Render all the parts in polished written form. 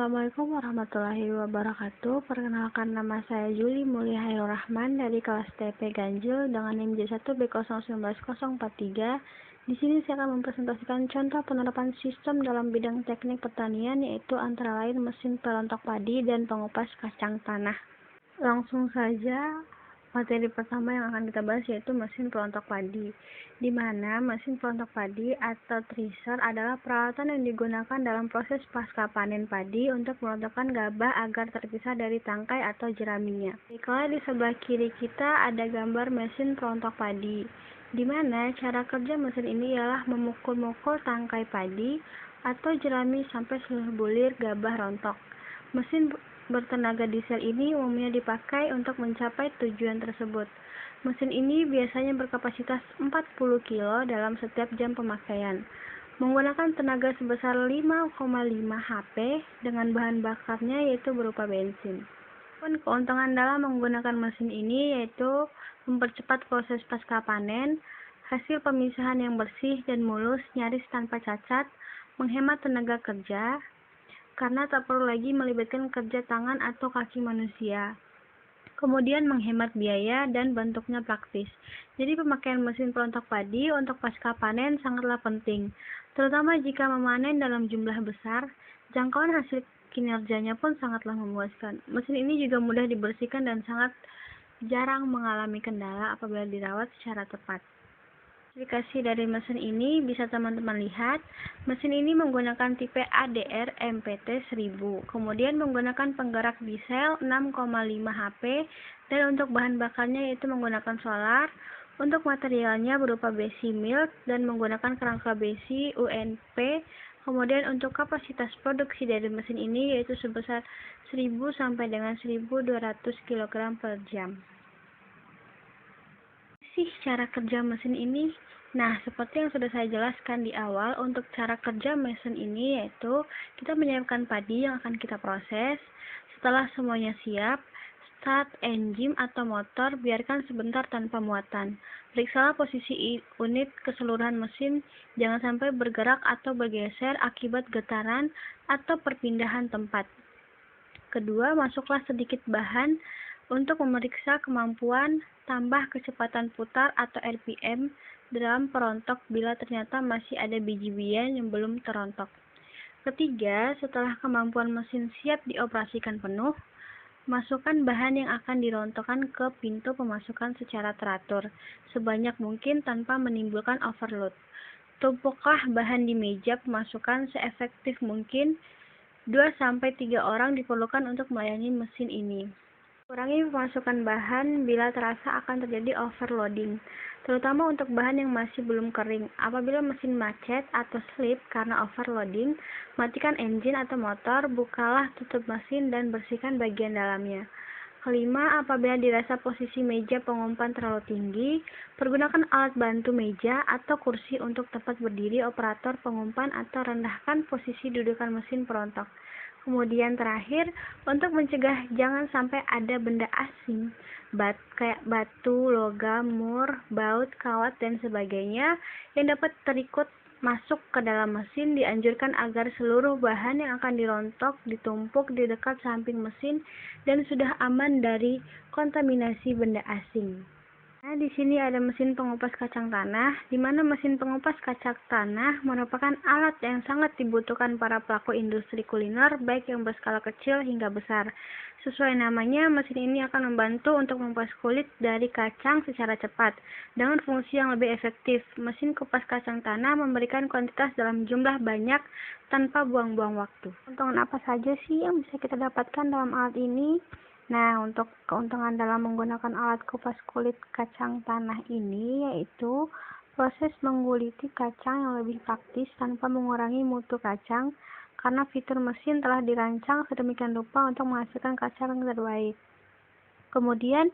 Assalamualaikum warahmatullahi wabarakatuh. Perkenalkan, nama saya Juli Mulia Hairul Rahman dari kelas TP Ganjil dengan NIM J1B019043. Di sini saya akan mempresentasikan contoh penerapan sistem dalam bidang teknik pertanian, yaitu antara lain mesin perontok padi dan pengupas kacang tanah. Langsung saja, materi pertama yang akan kita bahas yaitu mesin perontok padi, di mana mesin perontok padi atau thresher adalah peralatan yang digunakan dalam proses pasca panen padi untuk merontokkan gabah agar terpisah dari tangkai atau jeraminya. Baiklah, di sebelah kiri kita ada gambar mesin perontok padi, di mana cara kerja mesin ini ialah memukul-mukul tangkai padi atau jerami sampai seluruh bulir gabah rontok. Mesin bertenaga diesel ini umumnya dipakai untuk mencapai tujuan tersebut. Mesin ini biasanya berkapasitas 40 kg dalam setiap jam pemakaian, menggunakan tenaga sebesar 5,5 HP dengan bahan bakarnya yaitu berupa bensin. Keuntungan dalam menggunakan mesin ini yaitu mempercepat proses pasca panen, hasil pemisahan yang bersih dan mulus nyaris tanpa cacat, menghemat tenaga kerja, karena tak perlu lagi melibatkan kerja tangan atau kaki manusia. Kemudian menghemat biaya dan bentuknya praktis. Jadi pemakaian mesin perontok padi untuk pasca panen sangatlah penting, terutama jika memanen dalam jumlah besar. Jangkauan hasil kinerjanya pun sangatlah memuaskan. Mesin ini juga mudah dibersihkan dan sangat jarang mengalami kendala apabila dirawat secara tepat. Spesifikasi dari mesin ini bisa teman-teman lihat. Mesin ini menggunakan tipe ADR MPT 1000, kemudian menggunakan penggerak diesel 6,5 HP, dan untuk bahan bakarnya yaitu menggunakan solar. Untuk materialnya berupa besi milk dan menggunakan kerangka besi UNP. Kemudian untuk kapasitas produksi dari mesin ini yaitu sebesar 1000 sampai dengan 1200 kg per jam. Cara kerja mesin ini. Nah, seperti yang sudah saya jelaskan di awal, untuk cara kerja mesin ini yaitu kita menyiapkan padi yang akan kita proses. Setelah semuanya siap, start engine atau motor, biarkan sebentar tanpa muatan. Periksalah posisi unit keseluruhan mesin, jangan sampai bergerak atau bergeser akibat getaran atau perpindahan tempat. Kedua, masuklah sedikit bahan untuk memeriksa kemampuan tambah kecepatan putar atau RPM dalam perontok bila ternyata masih ada biji-bijian yang belum terontok. Ketiga, setelah kemampuan mesin siap dioperasikan penuh, masukkan bahan yang akan dirontokkan ke pintu pemasukan secara teratur, sebanyak mungkin tanpa menimbulkan overload. Tumpuklah bahan di meja pemasukan seefektif mungkin. 2-3 orang diperlukan untuk melayani mesin ini. Kurangi pemasukan bahan bila terasa akan terjadi overloading, terutama untuk bahan yang masih belum kering. Apabila mesin macet atau slip karena overloading, matikan engine atau motor, bukalah tutup mesin dan bersihkan bagian dalamnya. Kelima, apabila dirasa posisi meja pengumpan terlalu tinggi, pergunakan alat bantu meja atau kursi untuk tempat berdiri operator pengumpan atau rendahkan posisi dudukan mesin perontok. Kemudian terakhir, untuk mencegah jangan sampai ada benda asing, kayak batu, logam, mur, baut, kawat, dan sebagainya yang dapat terikut masuk ke dalam mesin, dianjurkan agar seluruh bahan yang akan dirontok ditumpuk di dekat samping mesin dan sudah aman dari kontaminasi benda asing. Nah, di sini ada mesin pengupas kacang tanah, di mana mesin pengupas kacang tanah merupakan alat yang sangat dibutuhkan para pelaku industri kuliner, baik yang berskala kecil hingga besar. Sesuai namanya, mesin ini akan membantu untuk mengupas kulit dari kacang secara cepat, dengan fungsi yang lebih efektif. Mesin kupas kacang tanah memberikan kuantitas dalam jumlah banyak tanpa buang-buang waktu. Keuntungan apa saja sih yang bisa kita dapatkan dalam alat ini? Nah, untuk keuntungan dalam menggunakan alat kupas kulit kacang tanah ini yaitu proses mengguliti kacang yang lebih praktis tanpa mengurangi mutu kacang, karena fitur mesin telah dirancang sedemikian rupa untuk menghasilkan kacang yang terbaik. Kemudian,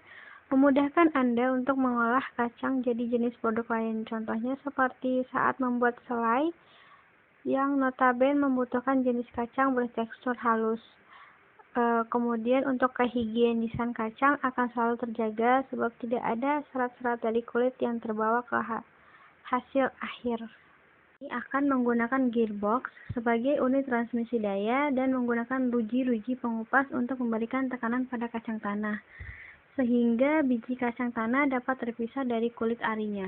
memudahkan Anda untuk mengolah kacang jadi jenis produk lain. Contohnya seperti saat membuat selai yang notabene membutuhkan jenis kacang bertekstur halus. Kemudian untuk kehigienisan kacang akan selalu terjaga sebab tidak ada serat-serat dari kulit yang terbawa ke hasil akhir. Ini akan menggunakan gearbox sebagai unit transmisi daya dan menggunakan ruji-ruji pengupas untuk memberikan tekanan pada kacang tanah, sehingga biji kacang tanah dapat terpisah dari kulit arinya.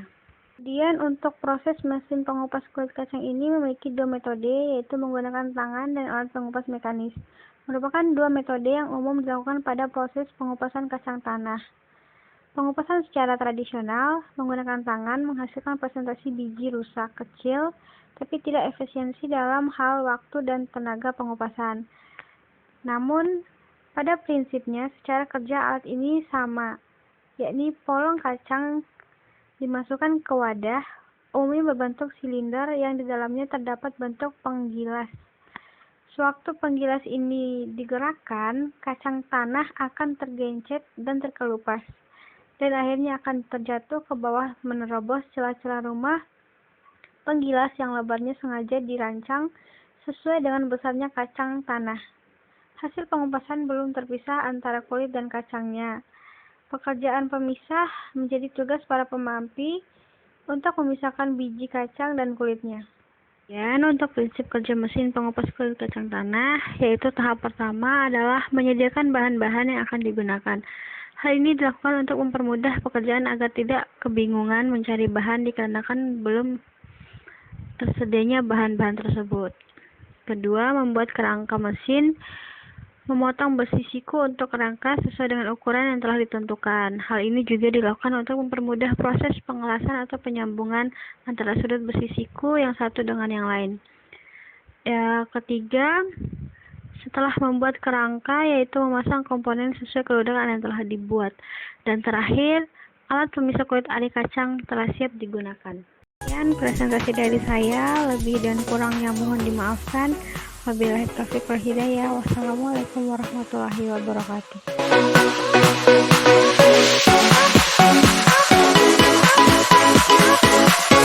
Kemudian untuk proses mesin pengupas kulit kacang ini memiliki dua metode, yaitu menggunakan tangan dan alat pengupas mekanis. Merupakan dua metode yang umum dilakukan pada proses pengupasan kacang tanah. Pengupasan secara tradisional menggunakan tangan menghasilkan presentasi biji rusak kecil, tapi tidak efisiensi dalam hal waktu dan tenaga pengupasan. Namun, pada prinsipnya secara kerja alat ini sama, yakni polong kacang dimasukkan ke wadah, umumnya berbentuk silinder yang di dalamnya terdapat bentuk penggilas. Sewaktu penggilas ini digerakkan, kacang tanah akan tergencet dan terkelupas, dan akhirnya akan terjatuh ke bawah menerobos celah-celah rumah penggilas yang lebarnya sengaja dirancang sesuai dengan besarnya kacang tanah. Hasil pengupasan belum terpisah antara kulit dan kacangnya. Pekerjaan pemisah menjadi tugas para pemampi untuk memisahkan biji kacang dan kulitnya. Dan untuk prinsip kerja mesin pengupas kulit kacang tanah, yaitu tahap pertama adalah menyediakan bahan-bahan yang akan digunakan. Hal ini dilakukan untuk mempermudah pekerjaan agar tidak kebingungan mencari bahan dikarenakan belum tersedianya bahan-bahan tersebut. Kedua, membuat kerangka mesin, memotong besi siku untuk kerangka sesuai dengan ukuran yang telah ditentukan. Hal ini juga dilakukan untuk mempermudah proses pengelasan atau penyambungan antara sudut besi siku yang satu dengan yang lain. Ketiga, setelah membuat kerangka, yaitu memasang komponen sesuai keludangan yang telah dibuat. Dan terakhir, alat pemisah kulit ari kacang telah siap digunakan. Sekian presentasi dari saya, lebih dan kurangnya mohon dimaafkan. Wabillahi taufiq wal hidayah. Wassalamualaikum warahmatullahi wabarakatuh.